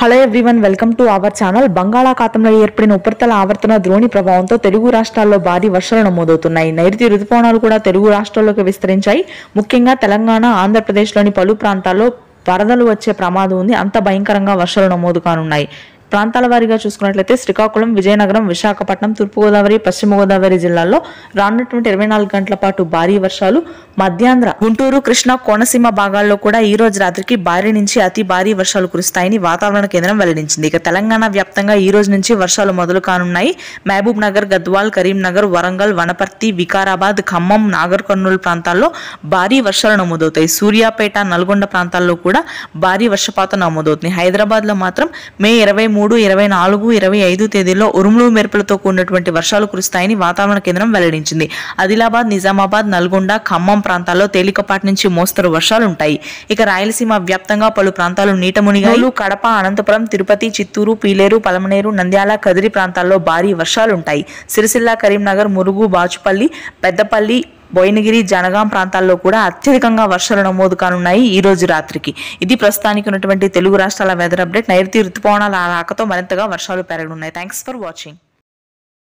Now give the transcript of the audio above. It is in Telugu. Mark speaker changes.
Speaker 1: Hello everyone, welcome to our channel. బంగాళాఖాతంలో ఏర్పడిన ఉపరితల ఆవర్తన ద్రోణి ప్రభావంతో తెలుగు రాష్ట్రాల్లో భారీ వర్షాలు నమోదవుతున్నాయి. నైరుతి రుతుపవనాలు కూడా తెలుగు రాష్ట్రాల్లోకి విస్తరించాయి. ముఖ్యంగా తెలంగాణ, ఆంధ్రప్రదేశ్లోని పలు ప్రాంతాల్లో వరదలు వచ్చే ప్రమాదం ఉంది. అంత భయంకరంగా వర్షాలు నమోదు కానున్నాయి. ప్రాంతాల వారీగా చూసుకున్నట్లయితే శ్రీకాకుళం, విజయనగరం, విశాఖపట్నం, తూర్పుగోదావరి, పశ్చిమ గోదావరి జిల్లాల్లో రానున్నటువంటి 24 గంటల పాటు భారీ వర్షాలు, మధ్యాంధ్ర, గుంటూరు, కృష్ణా, కోనసీమ భాగాల్లో కూడా ఈ రోజు రాత్రికి భారీ నుంచి అతి భారీ వర్షాలు కురుస్తాయని వాతావరణ కేంద్రం వెల్లడించింది. ఇక తెలంగాణ వ్యాప్తంగా ఈ రోజు నుంచి వర్షాలు మొదలు కానున్నాయి. మహబూబ్ నగర్, గద్వాల్, కరీంనగర్, వరంగల్, వనపర్తి, వికారాబాద్, ఖమ్మం, నాగర్ కర్నూలు ప్రాంతాల్లో భారీ వర్షాలు నమోదవుతాయి. సూర్యాపేట, నల్గొండ ప్రాంతాల్లో కూడా భారీ వర్షపాతం నమోదవుతుంది. హైదరాబాద్ లో మాత్రం మే 23, 24, 25 తేదీల్లో ఉరుములు మెరుపులతో కూడినటువంటి వర్షాలు కురుస్తాయని వాతావరణ కేంద్రం వెల్లడించింది. ఆదిలాబాద్, నిజామాబాద్, నల్గొండ, ఖమ్మం ప్రాంతాల్లో తేలికపాటి నుంచి మోస్తరు వర్షాలు ఉంటాయి. ఇక రాయలసీమ వ్యాప్తంగా పలు ప్రాంతాలు నీట మునిగాయి. కడప, అనంతపురం, తిరుపతి, చిత్తూరు, పీలేరు, పలమనేరు, నంద్యాల, కదిరి ప్రాంతాల్లో భారీ వర్షాలు ఉంటాయి. సిరిసిల్ల, కరీంనగర్, మురుగు, బాచుపల్లి, పెద్దపల్లి, బోయినగిరి, జనగాం ప్రాంతాల్లో కూడా అత్యధికంగా వర్షాలు నమోదు కానున్నాయి ఈ రోజు రాత్రికి. ఇది ప్రస్తుతానికి ఉన్నటువంటి తెలుగు రాష్ట్రాల వెదర్ అప్డేట్. నైరుతి రుతుపవనాల రాకతో మరింతగా వర్షాలు పెరగనున్నాయి. Thanks for watching.